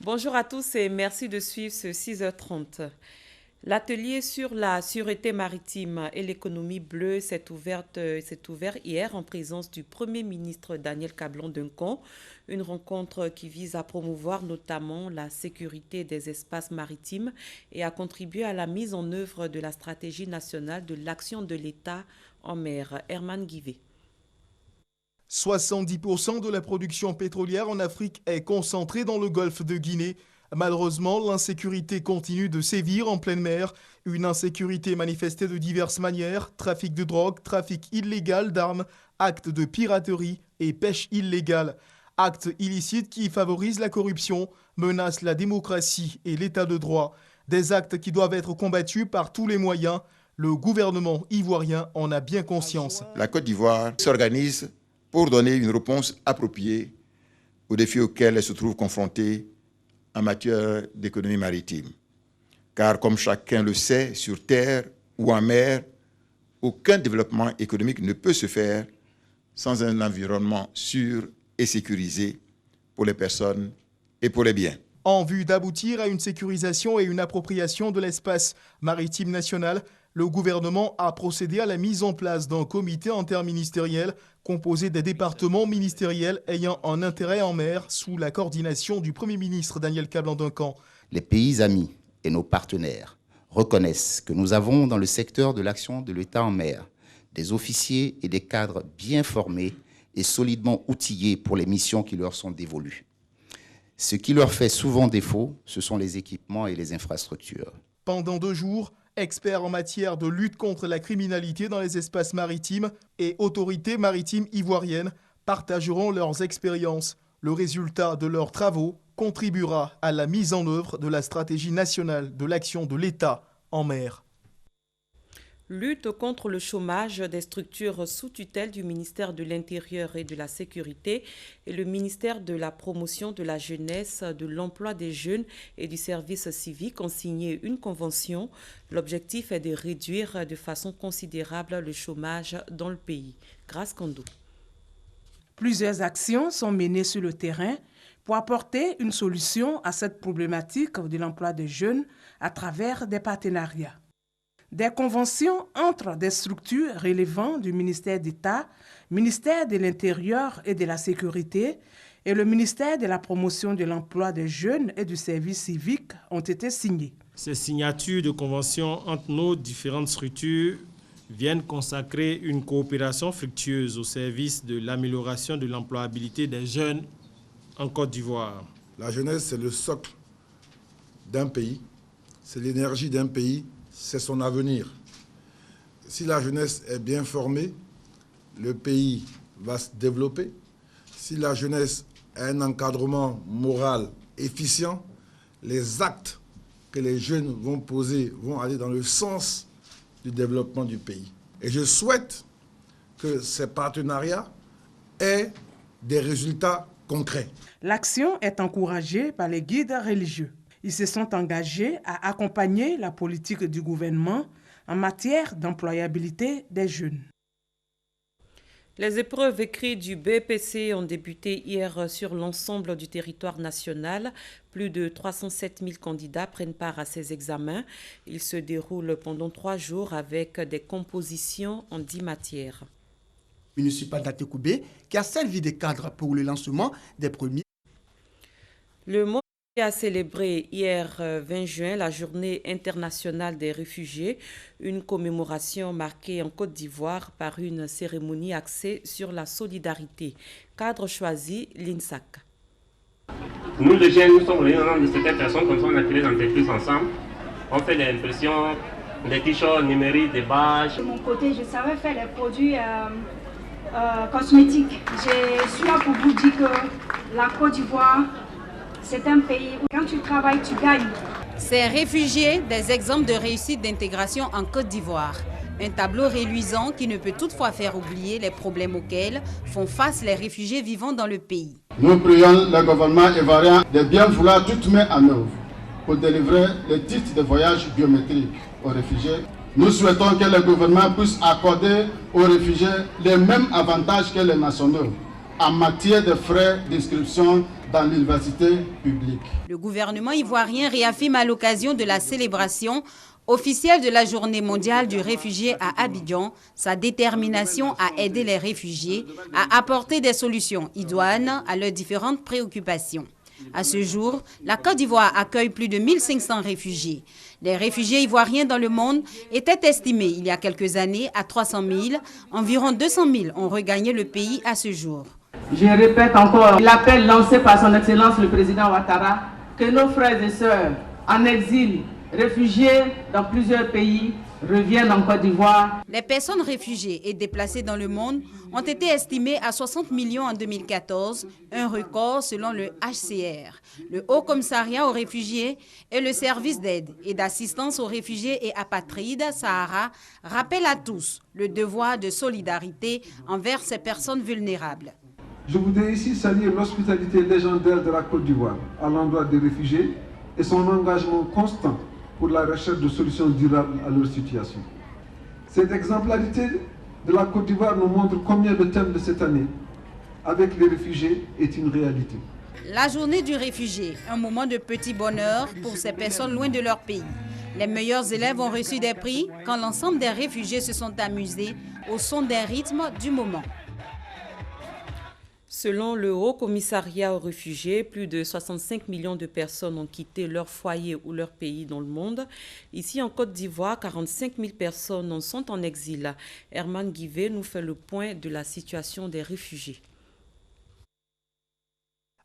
Bonjour à tous et merci de suivre ce 6h30. L'atelier sur la sûreté maritime et l'économie bleue s'est ouvert hier en présence du Premier ministre Daniel Cablon-Duncan, une rencontre qui vise à promouvoir notamment la sécurité des espaces maritimes et à contribuer à la mise en œuvre de la stratégie nationale de l'action de l'État en mer. Herman Guivet. 70% de la production pétrolière en Afrique est concentrée dans le golfe de Guinée. Malheureusement, l'insécurité continue de sévir en pleine mer. Une insécurité manifestée de diverses manières, trafic de drogue, trafic illégal d'armes, actes de piraterie et pêche illégale. Actes illicites qui favorisent la corruption, menacent la démocratie et l'état de droit. Des actes qui doivent être combattus par tous les moyens. Le gouvernement ivoirien en a bien conscience. La Côte d'Ivoire s'organise pour donner une réponse appropriée aux défis auxquels elle se trouve confrontée en matière d'économie maritime. Car comme chacun le sait, sur terre ou en mer, aucun développement économique ne peut se faire sans un environnement sûr et sécurisé pour les personnes et pour les biens. En vue d'aboutir à une sécurisation et une appropriation de l'espace maritime national, le gouvernement a procédé à la mise en place d'un comité interministériel composé des départements ministériels ayant un intérêt en mer sous la coordination du Premier ministre Daniel Cablon-Duncan. Les pays amis et nos partenaires reconnaissent que nous avons dans le secteur de l'action de l'État en mer des officiers et des cadres bien formés et solidement outillés pour les missions qui leur sont dévolues. Ce qui leur fait souvent défaut, ce sont les équipements et les infrastructures. Pendant 2 jours, experts en matière de lutte contre la criminalité dans les espaces maritimes et autorités maritimes ivoiriennes partageront leurs expériences. Le résultat de leurs travaux contribuera à la mise en œuvre de la stratégie nationale de l'action de l'État en mer. Lutte contre le chômage des structures sous tutelle du ministère de l'Intérieur et de la Sécurité et le ministère de la Promotion de la Jeunesse, de l'Emploi des Jeunes et du Service civique ont signé une convention. L'objectif est de réduire de façon considérable le chômage dans le pays. Grâce Kondo. Plusieurs actions sont menées sur le terrain pour apporter une solution à cette problématique de l'emploi des jeunes à travers des partenariats. Des conventions entre des structures relevant du ministère d'État, ministère de l'Intérieur et de la Sécurité et le ministère de la Promotion de l'Emploi des Jeunes et du Service civique ont été signées. Ces signatures de conventions entre nos différentes structures viennent consacrer une coopération fructueuse au service de l'amélioration de l'employabilité des jeunes en Côte d'Ivoire. La jeunesse, c'est le socle d'un pays, c'est l'énergie d'un pays, c'est son avenir. Si la jeunesse est bien formée, le pays va se développer. Si la jeunesse a un encadrement moral efficient, les actes que les jeunes vont poser vont aller dans le sens du développement du pays. Et je souhaite que ces partenariats aient des résultats concrets. L'action est encouragée par les guides religieux. Ils se sont engagés à accompagner la politique du gouvernement en matière d'employabilité des jeunes. Les épreuves écrites du BEPC ont débuté hier sur l'ensemble du territoire national. Plus de 307 000 candidats prennent part à ces examens. Ils se déroulent pendant 3 jours avec des compositions en 10 matières. Municipal d'Atekoubé qui a servi de cadre pour le lancement des premiers. Le monde a célébré hier 20 juin la journée internationale des réfugiés, une commémoration marquée en Côte d'Ivoire par une cérémonie axée sur la solidarité. Cadre choisi, l'INSAC. Nous, les jeunes, nous sommes réunis de certaines personnes, comme ça on a créé des entreprises ensemble. On fait des impressions, des t-shirts numériques, des badges. De mon côté, je savais faire les produits cosmétiques. Je suis là pour vous dire que la Côte d'Ivoire, c'est un pays où quand tu travailles, tu gagnes. Ces réfugiés, des exemples de réussite d'intégration en Côte d'Ivoire. Un tableau reluisant qui ne peut toutefois faire oublier les problèmes auxquels font face les réfugiés vivant dans le pays. Nous prions le gouvernement ivoirien de bien vouloir tout mettre en œuvre pour délivrer les titres de voyage biométriques aux réfugiés. Nous souhaitons que le gouvernement puisse accorder aux réfugiés les mêmes avantages que les nationaux, en matière de frais d'inscription dans l'université publique. Le gouvernement ivoirien réaffirme à l'occasion de la célébration officielle de la Journée mondiale du réfugié à Abidjan sa détermination à aider les réfugiés à apporter des solutions idoines à leurs différentes préoccupations. À ce jour, la Côte d'Ivoire accueille plus de 1500 réfugiés. Les réfugiés ivoiriens dans le monde étaient estimés il y a quelques années à 300 000. Environ 200 000 ont regagné le pays à ce jour. Je répète encore l'appel lancé par son Excellence le Président Ouattara que nos frères et sœurs en exil, réfugiés dans plusieurs pays, reviennent en Côte d'Ivoire. Les personnes réfugiées et déplacées dans le monde ont été estimées à 60 millions en 2014, un record selon le HCR. Le Haut Commissariat aux réfugiés et le service d'aide et d'assistance aux réfugiés et apatrides Sahara rappellent à tous le devoir de solidarité envers ces personnes vulnérables. Je voudrais ici saluer l'hospitalité légendaire de la Côte d'Ivoire à l'endroit des réfugiés et son engagement constant pour la recherche de solutions durables à leur situation. Cette exemplarité de la Côte d'Ivoire nous montre combien le thème de cette année, avec les réfugiés, est une réalité. La journée du réfugié, un moment de petit bonheur pour ces personnes loin de leur pays. Les meilleurs élèves ont reçu des prix quand l'ensemble des réfugiés se sont amusés au son des rythmes du moment. Selon le Haut Commissariat aux réfugiés, plus de 65 millions de personnes ont quitté leur foyer ou leur pays dans le monde. Ici, en Côte d'Ivoire, 45 000 personnes en sont en exil. Herman Guivet nous fait le point de la situation des réfugiés.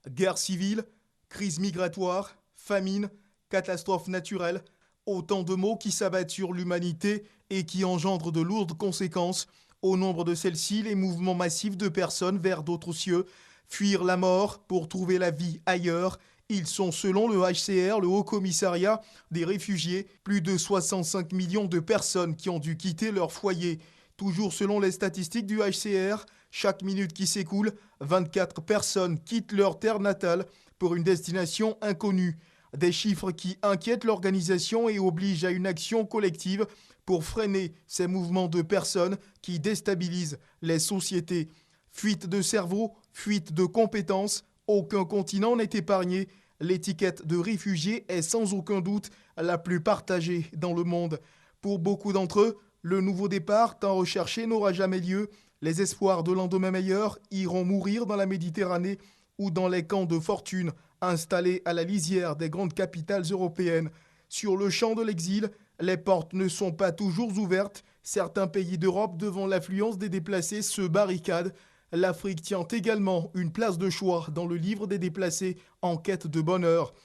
Guerre civile, crise migratoire, famine, catastrophe naturelle, autant de mots qui s'abattent sur l'humanité et qui engendrent de lourdes conséquences. Au nombre de celles-ci, les mouvements massifs de personnes vers d'autres cieux, fuir la mort pour trouver la vie ailleurs. Ils sont, selon le HCR, le Haut Commissariat des réfugiés, plus de 65 millions de personnes qui ont dû quitter leur foyer. Toujours selon les statistiques du HCR, chaque minute qui s'écoule, 24 personnes quittent leur terre natale pour une destination inconnue. Des chiffres qui inquiètent l'organisation et obligent à une action collective pour freiner ces mouvements de personnes qui déstabilisent les sociétés. Fuite de cerveau, fuite de compétences, aucun continent n'est épargné. L'étiquette de réfugié est sans aucun doute la plus partagée dans le monde. Pour beaucoup d'entre eux, le nouveau départ tant recherché n'aura jamais lieu. Les espoirs de lendemain meilleur iront mourir dans la Méditerranée ou dans les camps de fortune installés à la lisière des grandes capitales européennes. Sur le champ de l'exil, les portes ne sont pas toujours ouvertes. Certains pays d'Europe, devant l'affluence des déplacés, se barricadent. L'Afrique tient également une place de choix dans le livre des déplacés en quête de bonheur.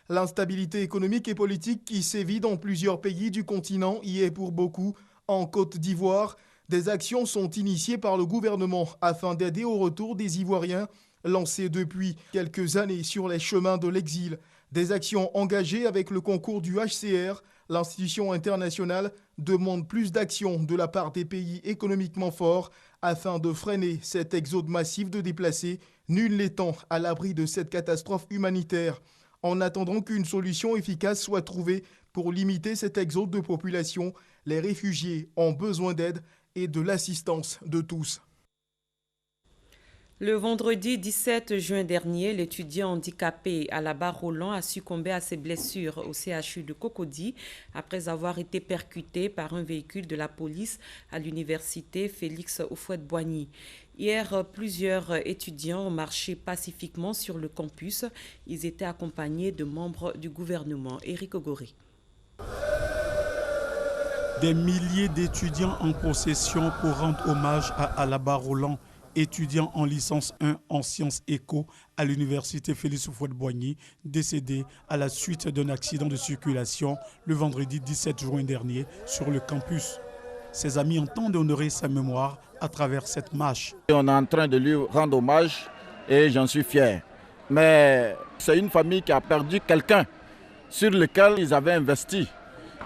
L'instabilité économique et politique qui sévit dans plusieurs pays du continent y est pour beaucoup. En Côte d'Ivoire, des actions sont initiées par le gouvernement afin d'aider au retour des Ivoiriens lancées depuis quelques années sur les chemins de l'exil. Des actions engagées avec le concours du HCR. L'institution internationale demande plus d'actions de la part des pays économiquement forts afin de freiner cet exode massif de déplacés, nul n'étant à l'abri de cette catastrophe humanitaire. En attendant qu'une solution efficace soit trouvée pour limiter cet exode de population, les réfugiés ont besoin d'aide et de l'assistance de tous. Le vendredi 17 juin dernier, l'étudiant handicapé Alaba Roland a succombé à ses blessures au CHU de Cocody après avoir été percuté par un véhicule de la police à l'université Félix Houphouët-Boigny. Hier, plusieurs étudiants ont marché pacifiquement sur le campus. Ils étaient accompagnés de membres du gouvernement. Éric Ogoré. Des milliers d'étudiants en procession pour rendre hommage à Alaba Roland, étudiant en licence 1 en sciences éco à l'université Félix Houphouët-Boigny, décédé à la suite d'un accident de circulation le vendredi 17 juin dernier sur le campus. Ses amis entendent honorer sa mémoire à travers cette marche. On est en train de lui rendre hommage et j'en suis fier. Mais c'est une famille qui a perdu quelqu'un sur lequel ils avaient investi.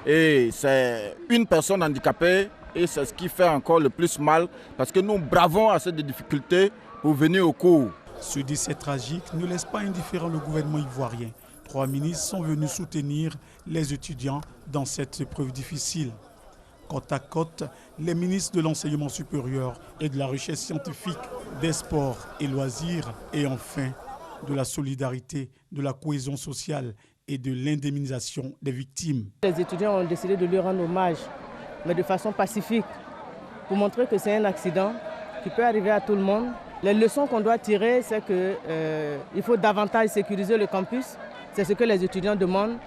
Et c'est une personne handicapée. Et c'est ce qui fait encore le plus mal parce que nous bravons assez de difficultés pour venir au cours. Ce décès tragique ne laisse pas indifférent le gouvernement ivoirien. 3 ministres sont venus soutenir les étudiants dans cette épreuve difficile. Côte à côte, les ministres de l'enseignement supérieur et de la recherche scientifique, des sports et loisirs et enfin de la solidarité, de la cohésion sociale et de l'indemnisation des victimes. Les étudiants ont décidé de lui rendre hommage, mais de façon pacifique, pour montrer que c'est un accident qui peut arriver à tout le monde. Les leçons qu'on doit tirer, c'est qu'il faut davantage sécuriser le campus. C'est ce que les étudiants demandent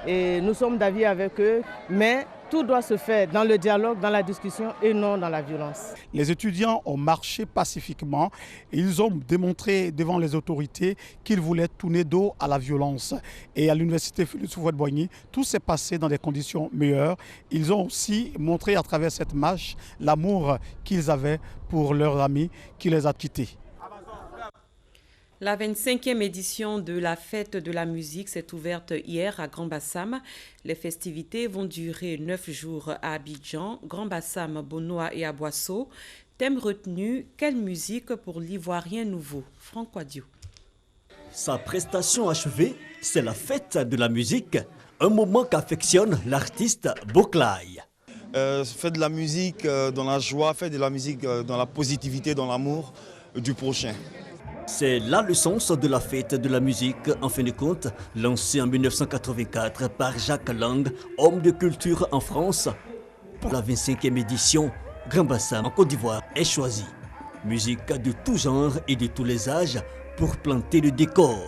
et nous sommes d'avis avec eux, mais tout doit se faire dans le dialogue, dans la discussion et non dans la violence. Les étudiants ont marché pacifiquement et ils ont démontré devant les autorités qu'ils voulaient tourner dos à la violence. Et à l'université Félix Houphouët-Boigny, tout s'est passé dans des conditions meilleures. Ils ont aussi montré à travers cette marche l'amour qu'ils avaient pour leurs amis qui les a quittés. La 25e édition de la fête de la musique s'est ouverte hier à Grand-Bassam. Les festivités vont durer 9 jours à Abidjan, Grand-Bassam, Bonoa et Aboissau. Thème retenu, quelle musique pour l'Ivoirien nouveau? Franck Quadio. Sa prestation achevée, c'est la fête de la musique, un moment qu'affectionne l'artiste Boklaye. Faire de la musique dans la joie, faire de la musique dans la positivité, dans l'amour du prochain. C'est là le sens de la fête de la musique, en fin de compte, lancée en 1984 par Jacques Lang, homme de culture en France. Pour la 25e édition, Grand-Bassam en Côte d'Ivoire est choisi. Musique de tout genre et de tous les âges pour planter le décor.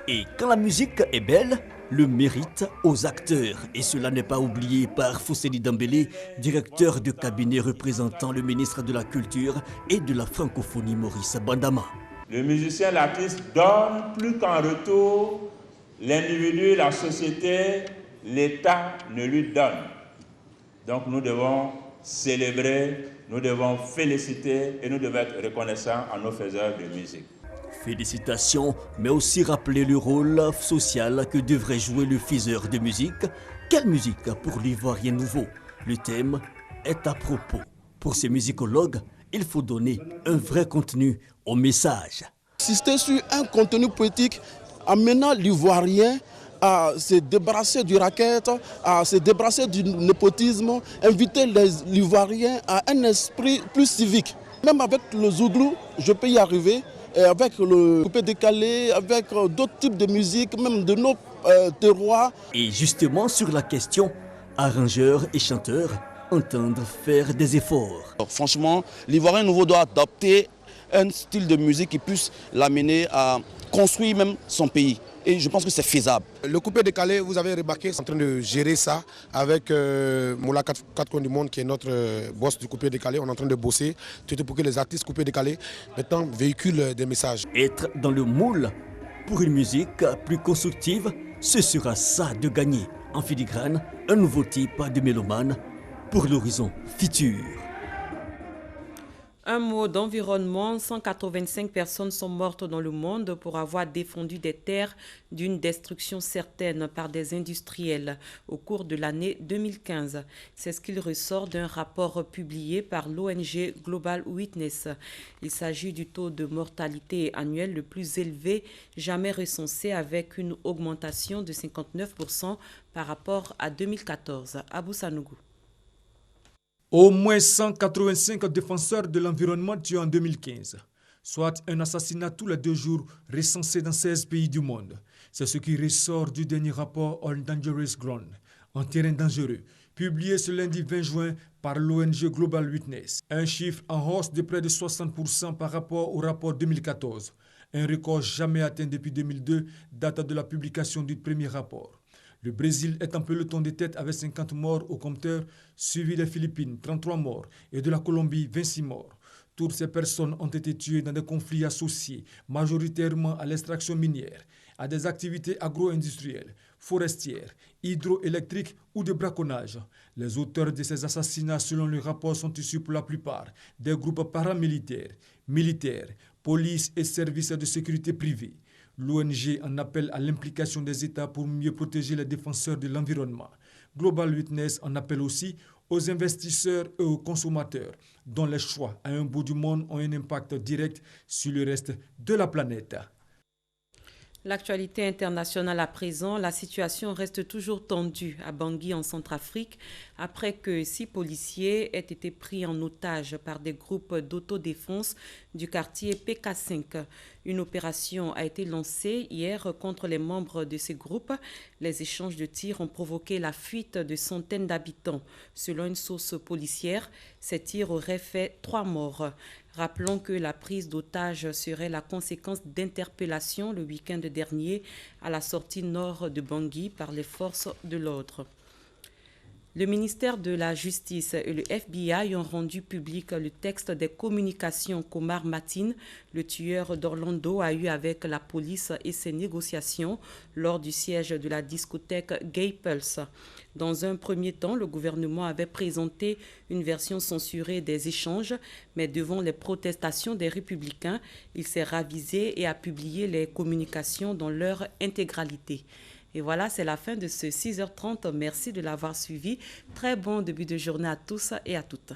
Et quand la musique est belle, le mérite aux acteurs. Et cela n'est pas oublié par Fousseni Dambélé, directeur de cabinet représentant le ministre de la Culture et de la francophonie Maurice Bandama. Le musicien, l'artiste donne plus qu'en retour, l'individu, la société, l'État ne lui donne. Donc nous devons célébrer, nous devons féliciter et nous devons être reconnaissants à nos faiseurs de musique. Félicitations, mais aussi rappeler le rôle social que devrait jouer le faiseur de musique. Quelle musique pour l'Ivoirien nouveau? Le thème est à propos. Pour ces musicologues, il faut donner un vrai contenu au message. Insister sur un contenu politique amenant l'Ivoirien à se débarrasser du racket, à se débarrasser du népotisme, inviter l'Ivoirien à un esprit plus civique. Même avec le zouglou, je peux y arriver. Avec le coupé décalé, avec d'autres types de musique, même de nos terroirs. Et justement sur la question, arrangeurs et chanteurs entendent faire des efforts. Alors, franchement, l'Ivoirien nouveau doit adopter un style de musique qui puisse l'amener à construire même son pays. Et je pense que c'est faisable. Le coupé décalé, vous avez remarqué, c'est en train de gérer ça avec Moula 4 coins du monde qui est notre boss du coupé décalé. On est en train de bosser tout pour que les artistes coupé décalé maintenant véhiculent des messages. Être dans le moule pour une musique plus constructive, ce sera ça de gagner. En filigrane, un nouveau type de mélomane pour l'horizon futur. Un mot d'environnement, 185 personnes sont mortes dans le monde pour avoir défendu des terres d'une destruction certaine par des industriels au cours de l'année 2015. C'est ce qu'il ressort d'un rapport publié par l'ONG Global Witness. Il s'agit du taux de mortalité annuel le plus élevé jamais recensé avec une augmentation de 59% par rapport à 2014. Abou Sanougou. Au moins 185 défenseurs de l'environnement tués en 2015, soit un assassinat tous les 2 jours recensé dans 16 pays du monde. C'est ce qui ressort du dernier rapport On Dangerous Ground, en terrain dangereux, publié ce lundi 20 juin par l'ONG Global Witness. Un chiffre en hausse de près de 60% par rapport au rapport 2014. Un record jamais atteint depuis 2002, date de la publication du premier rapport. Le Brésil est en peloton de tête avec 50 morts au compteur, suivi des Philippines, 33 morts, et de la Colombie, 26 morts. Toutes ces personnes ont été tuées dans des conflits associés, majoritairement à l'extraction minière, à des activités agro-industrielles, forestières, hydroélectriques ou de braconnage. Les auteurs de ces assassinats, selon le rapport, sont issus pour la plupart des groupes paramilitaires, militaires, police et services de sécurité privés. L'ONG en appelle à l'implication des États pour mieux protéger les défenseurs de l'environnement. Global Witness en appelle aussi aux investisseurs et aux consommateurs, dont les choix à un bout du monde ont un impact direct sur le reste de la planète. L'actualité internationale à présent, la situation reste toujours tendue à Bangui en Centrafrique après que 6 policiers aient été pris en otage par des groupes d'autodéfense du quartier PK5. Une opération a été lancée hier contre les membres de ces groupes. Les échanges de tirs ont provoqué la fuite de centaines d'habitants. Selon une source policière, ces tirs auraient fait 3 morts. Rappelons que la prise d'otages serait la conséquence d'interpellations le week-end dernier à la sortie nord de Bangui par les forces de l'ordre. Le ministère de la Justice et le FBI ont rendu public le texte des communications qu'Omar Mateen, le tueur d'Orlando, a eu avec la police et ses négociations lors du siège de la discothèque Gay Pulse. Dans un premier temps, le gouvernement avait présenté une version censurée des échanges, mais devant les protestations des républicains, il s'est ravisé et a publié les communications dans leur intégralité. Et voilà, c'est la fin de ce 6h30. Merci de l'avoir suivi. Très bon début de journée à tous et à toutes.